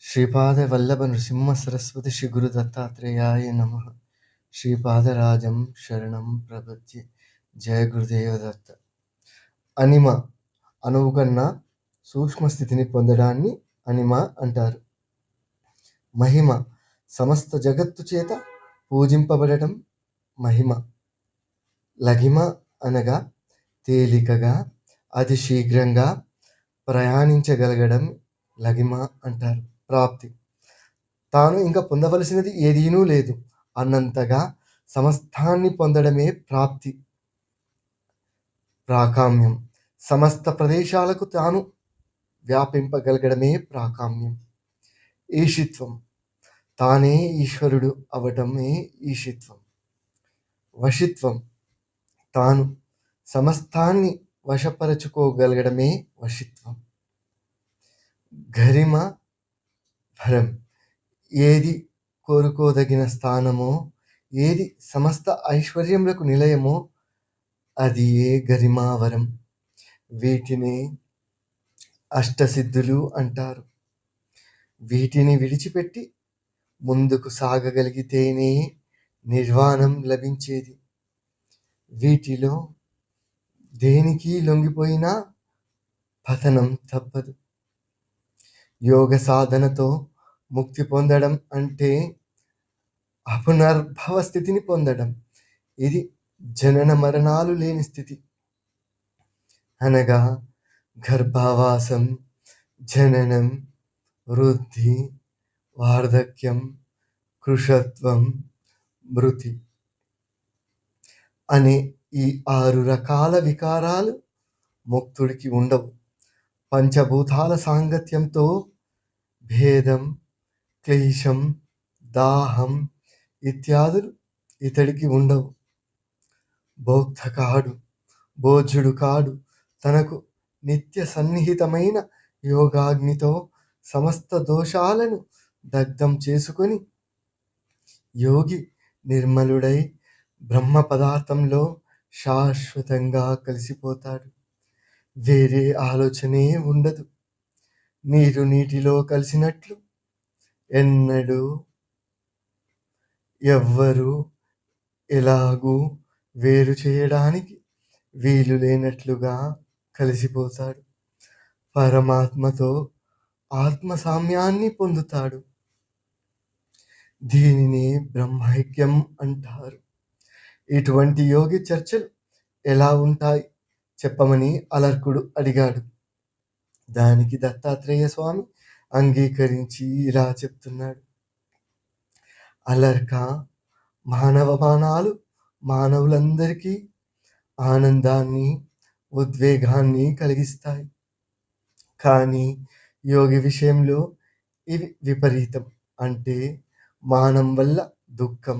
శ్రీపాద వల్లభ నృసింహ సరస్వతి శ్రీ గురు దత్తాత్రేయాయ నమః. శ్రీపాదరాజం శరణం ప్రపద్యే. జయ గురుదేవ దత్త. అనిమ అణువు కన్నా సూక్ష్మ స్థితిని పొందడాన్ని అనిమ అంటారు. మహిమ సమస్త జగత్తు చేత పూజింపబడటం మహిమ. లఘిమ అనగా తేలికగా అతి శీఘ్రంగా ప్రయాణించగలగడం లఘిమ అంటారు. ప్రాప్తి తాను ఇంకా పొందవలసినది ఏదీనూ లేదు అన్నంతగా సమస్తాన్ని పొందడమే ప్రాప్తి. ప్రాకామ్యం సమస్త ప్రదేశాలకు తాను వ్యాపింపగలగడమే ప్రాకామ్యం. ఈశిత్వం తానే ఈశ్వరుడు అవటమే ఈశిత్వం. వశిత్వం తాను సమస్తాన్ని వశపరచుకోగలగడమే వశిత్వం. గరిమ భరం ఏది కోరుకోదగిన స్థానమో, ఏది సమస్త ఐశ్వర్యములకు నిలయమో అది ఏ గరిమావరం. వీటిని అష్టసిద్ధులు అంటారు. వీటిని విడిచిపెట్టి ముందుకు సాగగలిగితేనే నిర్వాణం లభించేది. వీటిలో దేనికి లొంగిపోయినా పతనం తప్పదు. యోగ సాధనతో ముక్తి పొందడం అంటే అపునర్భవ స్థితిని పొందడం. ఇది జనన మరణాలు లేని స్థితి. అనగా గర్భావాసం, జననం, వృద్ధి, వార్ధక్యం, కృషత్వం, మృతి అనే ఈ 6 రకాల వికారాలు ముక్తుడికి ఉండవు. పంచభూతాల సాంగత్యంతో భేదం, క్లేశం, దాహం ఇత్యాదులు ఇతడికి ఉండవు. భోక్త కాడు, భోజ్యుడు కాడు. తనకు నిత్య సన్నిహితమైన యోగాగ్నితో సమస్త దోషాలను దగ్ధం చేసుకొని యోగి నిర్మలుడై బ్రహ్మ పదార్థంలో శాశ్వతంగా కలిసిపోతాడు. వేరే ఆలోచనే ఉండదు. నీరు నీటిలో కలిసినట్లు ఎన్నడూ ఎవ్వరూ ఎలాగూ వేరు చేయడానికి వీలు లేనట్లుగా కలిసిపోతాడు. పరమాత్మతో ఆత్మ సామ్యాన్ని పొందుతాడు. దీనిని బ్రహ్మైక్యం అంటారు. ఇటువంటి యోగి చర్చలు ఎలా ఉంటాయి చెప్పమని అలర్కుడు అడిగాడు. దానికి దత్తాత్రేయ స్వామి అంగీకరించి ఇలా చెప్తున్నాడు. అలర్క, మానవమానాలు మానవులందరికీ ఆనందాన్ని, ఉద్వేగాన్ని కలిగిస్తాయి. కానీ యోగి విషయంలో ఇవి విపరీతం. అంటే మానం వల్ల దుఃఖం,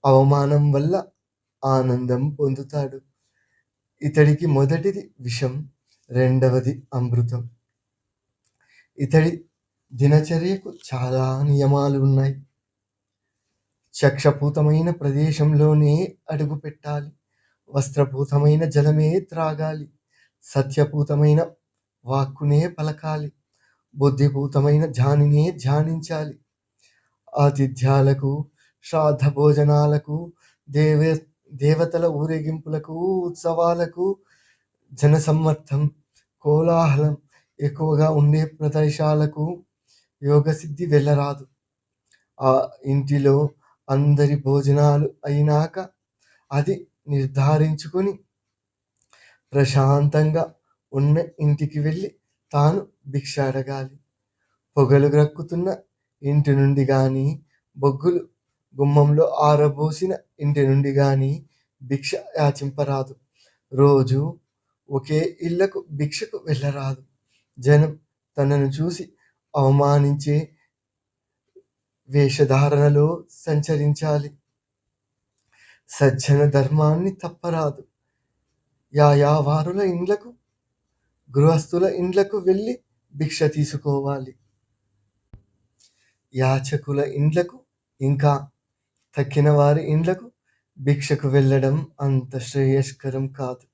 అవమానం వల్ల ఆనందం పొందుతాడు. ఇతడికి మొదటిది విషం, రెండవది అమృతం. ఇతడి దినచర్యకు చాలా నియమాలు ఉన్నాయి. చక్షపూతమైన ప్రదేశంలోనే అడుగు పెట్టాలి. వస్త్రపూతమైన జలమే త్రాగాలి. సత్యపూతమైన వాక్కునే పలకాలి. బుద్ధిపూతమైన ధ్యానినే ధ్యానించాలి. ఆతిథ్యాలకు, శ్రాద్ధ భోజనాలకు, దేవతల ఊరేగింపులకు, ఉత్సవాలకు, జనసమ్మర్థం, కోలాహలం ఎక్కువగా ఉండే ప్రదేశాలకు యోగసిద్ధి వెళ్ళరాదు. ఆ ఇంటిలో అందరి భోజనాలు అయినాక అది నిర్ధారించుకొని ప్రశాంతంగా ఉన్న ఇంటికి వెళ్ళి తాను భిక్ష అడగాలి. పొగలు గ్రక్కుతున్న ఇంటి నుండి కానీ, బొగ్గులు గుమ్మంలో ఆరబోసిన ఇంటి నుండి కానీ భిక్ష యాచింపరాదు. రోజు ఒకే ఇళ్లకు భిక్షకు వెళ్ళరాదు. జనం తనను చూసి అవమానించే వేషధారణలో సంచరించాలి. సజ్జన ధర్మాన్ని తప్పరాదు. యాయావారుల ఇండ్లకు, గృహస్థుల ఇండ్లకు వెళ్ళి భిక్ష తీసుకోవాలి. యాచకుల ఇండ్లకు, ఇంకా తక్కిన వారి ఇండ్లకు భిక్షకు వెళ్ళడం అంత శ్రేయస్కరం కాదు.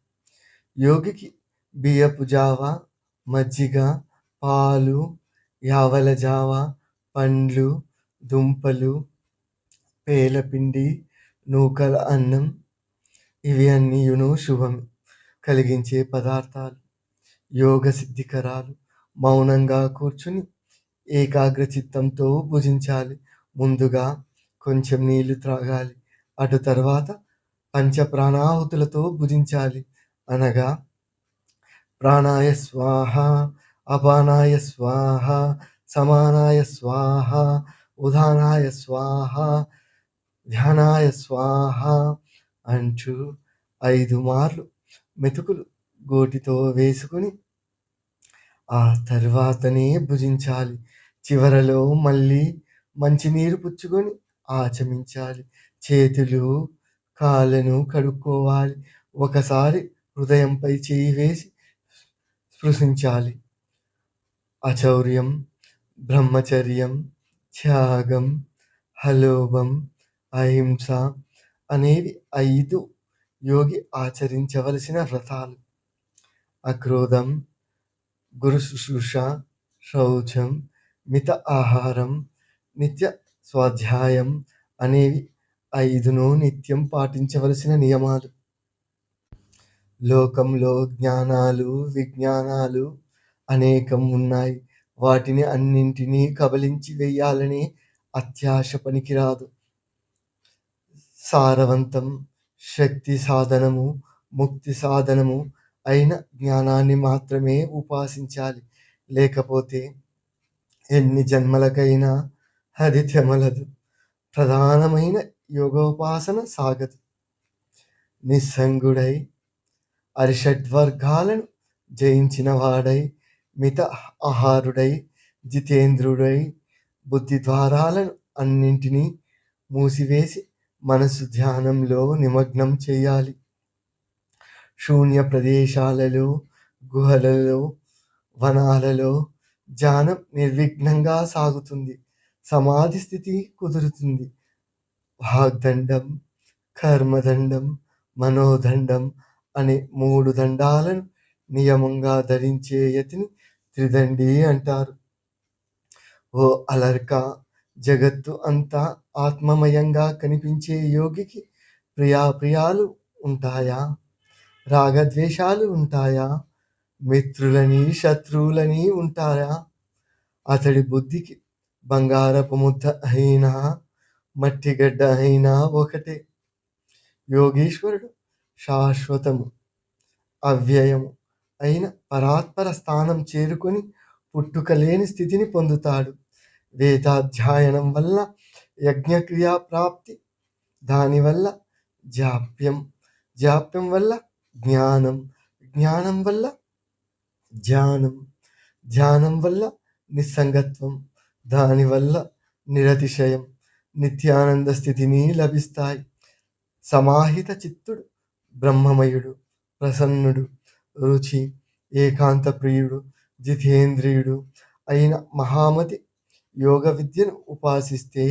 యోగికి బియ్యపు జావ, మజ్జిగ, పాలు, యావల జావ, పండ్లు, దుంపలు, పేలపిండి, నూకల అన్నం ఇవి అన్నీయును శుభం కలిగించే పదార్థాలు. యోగ సిద్ధికరాలు. మౌనంగా కూర్చుని ఏకాగ్ర చిత్తంతో భుజించాలి. ముందుగా కొంచెం నీళ్లు త్రాగాలి. అటు తర్వాత పంచ ప్రాణాహుతులతో భుజించాలి. అనగా ప్రాణాయ స్వాహ, అపానాయ స్వాహ, సమానాయ స్వాహ, ఉదానాయ స్వాహ, ధ్యానాయ స్వాహ అంటూ 5 మార్లు మెతుకులు గోటితో వేసుకుని ఆ తర్వాతనే భుజించాలి. చివరలో మళ్ళీ మంచినీరు పుచ్చుకొని ఆచమించాలి. చేతులు, కాళ్ళను కడుక్కోవాలి. ఒకసారి హృదయంపై చేయి వేసి స్పృశించాలి. అచౌర్యం, బ్రహ్మచర్యం, త్యాగం, హలోభం, అహింస అనేవి 5 యోగి ఆచరించవలసిన వ్రతాలు. అక్రోధం, గురు శుశ్రూష, శౌచం, మిత ఆహారం, నిత్య స్వాధ్యాయం అనేవి 5ను నిత్యం పాటించవలసిన నియమాలు. లోకంలో జ్ఞానాలు, విజ్ఞానాలు అనేకం ఉన్నాయి. వాటిని అన్నింటినీ కబళించి వేయాలనే అత్యాశ పనికిరాదు. సారవంతం, శక్తి సాధనము, ముక్తి సాధనము అయిన జ్ఞానాన్ని మాత్రమే ఉపాసించాలి. లేకపోతే ఎన్ని జన్మలకైనా అది తెమలదు. ప్రధానమైన యోగోపాసన సాగదు. నిస్సంగుడై అరిషడ్వర్గాలను జయించిన వాడై, మిత ఆహారుడై, జితేంద్రుడై, బుద్ధి ద్వారాలను అన్నింటినీ మూసివేసి మనసు ధ్యానంలో నిమగ్నం చేయాలి. శూన్య ప్రదేశాలలో, గుహలలో, వనాలలో ధ్యానం నిర్విఘ్నంగా సాగుతుంది. సమాధి స్థితి కుదురుతుంది. వాగ్దండం, కర్మదండం, మనోదండం అనే 3 దండాలను నియమంగా ధరించే యతిని త్రిదండి అంటారు. ఓ అలర్క, జగత్తు అంతా ఆత్మమయంగా కనిపించే యోగికి ప్రియాప్రియాలు ఉంటాయా? రాగద్వేషాలు ఉంటాయా? మిత్రులని, శత్రువులని ఉంటాయా? అతడి బుద్ధికి బంగారపు ముద్ద అయినా, మట్టిగడ్డ అయినా ఒకటే. యోగీశ్వరుడు శాశ్వతము, అవ్యయము అయిన పరాత్పర స్థానం చేరుకొని పుట్టుక లేని స్థితిని పొందుతాడు. వేదాధ్యయనం వల్ల యజ్ఞక్రియా ప్రాప్తి, దానివల్ల జాప్యం, జాప్యం వల్ల జ్ఞానం, జ్ఞానం వల్ల ధ్యానం, ధ్యానం వల్ల నిస్సంగత్వం, దానివల్ల నిరతిశయం, నిత్యానంద స్థితిని లభిస్తాయి. సమాహిత చిత్తుడు బ్రహ్మమయుడు, ప్రసన్నుడు, రుచి, ఏకాంత ప్రియుడు, జితేంద్రియుడు అయిన మహామతి యోగ విద్యను ఉపాసిస్తే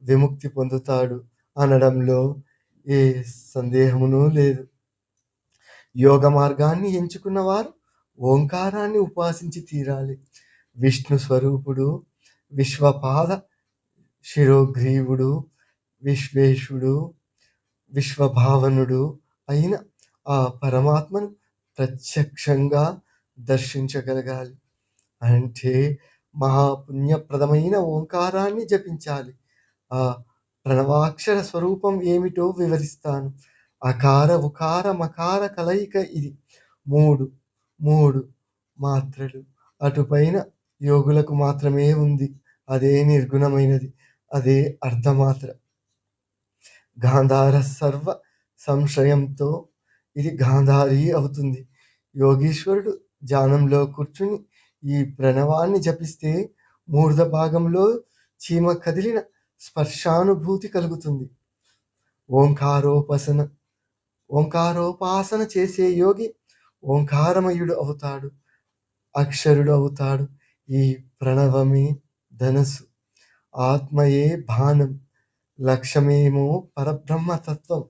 విముక్తి పొందుతాడు అనడంలో ఏ సందేహమునూ లేదు. యోగ మార్గాన్ని ఎంచుకున్న వారు ఓంకారాన్ని ఉపాసించి తీరాలి. విష్ణు స్వరూపుడు, విశ్వపాద శిరోగ్రీవుడు, విశ్వేశుడు, విశ్వభావనుడు అయిన ఆ పరమాత్మను ప్రత్యక్షంగా దర్శించగలగాలి. అంటే మహాపుణ్యప్రదమైన ఓంకారాన్ని జపించాలి. ఆ ప్రణవాక్షర స్వరూపం ఏమిటో వివరిస్తాను. అకార, ఉకార, మకార కలయిక ఇది. 3 మాత్రలు. అటుపైన యోగులకు మాత్రమే ఉంది. అదే నిర్గుణమైనది. అదే అర్ధమాత్ర. గాంధార సర్వ సంశయంతో ఇది గాంధారి అవుతుంది. యోగీశ్వరుడు ధ్యానంలో కూర్చుని ఈ ప్రణవాన్ని జపిస్తే మూర్ధ భాగంలో చీమ కదిలిన స్పర్శానుభూతి కలుగుతుంది. ఓంకారోపాసన చేసే యోగి ఓంకారమయుడు అవుతాడు, అక్షరుడు అవుతాడు. ఈ ప్రణవమే ధనస్సు, ఆత్మయే బాణం, లక్ష్యమేమో పరబ్రహ్మతత్వం.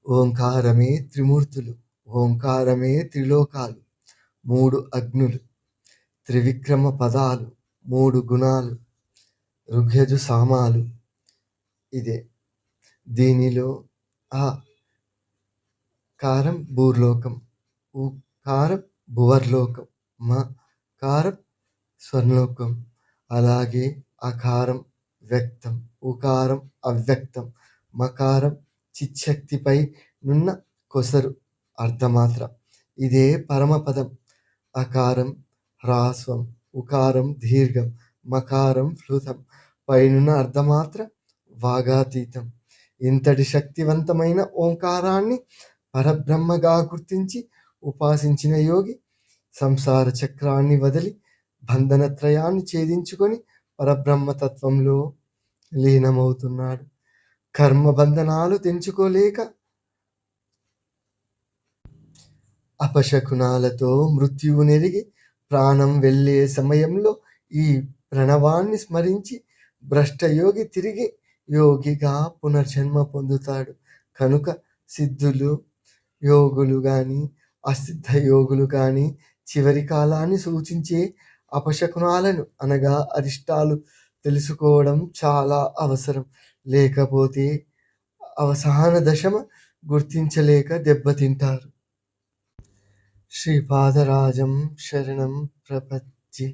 ఓంకారమే త్రిమూర్తులు, ఓంకారమే త్రిలోకాలు, 3 అగ్నులు, త్రివిక్రమ పదాలు, 3 గుణాలు, ఋగ్యజు సామాలు. ఇదే దీనిలో ఆ కారం భూర్లోకం, ఉకారం భువర్లోకం, మకారం స్వర్లోకం. అలాగే అకారం వ్యక్తం, ఉకారం అవ్యక్తం, మకారం చిచ్చక్తిపై నున్న కొసరు అర్ధమాత్ర. ఇదే పరమపదం. అకారం హ్రాస్వం, ఉకారం దీర్ఘం, మకారం ఫ్లుతం, పైనున్న అర్ధమాత్ర వాగాతీతం. ఇంతటి శక్తివంతమైన ఓంకారాన్ని పరబ్రహ్మగా గుర్తించి ఉపాసించిన యోగి సంసార చక్రాన్ని వదిలి బంధనత్రయాన్ని ఛేదించుకొని పరబ్రహ్మతత్వంలో లీనమవుతున్నాడు. కర్మబంధనాలు తెంచుకోలేక అపశకునాలతో మృత్యువు నెరిగి ప్రాణం వెళ్ళే సమయంలో ఈ ప్రణవాన్ని స్మరించి భ్రష్టయోగి తిరిగి యోగిగా పునర్జన్మ పొందుతాడు. కనుక సిద్ధులు యోగులు కానీ అసిద్ధ యోగులు కానీ చివరి కాలాన్ని సూచించే అపశకునాలను అనగా అరిష్టాలు తెలుసుకోవడం చాలా అవసరం. లేకపోతే అవసాన దశమ గుర్తించలేక దెబ్బతింటారు. శ్రీపాదరాజం శరణం ప్రపంచి.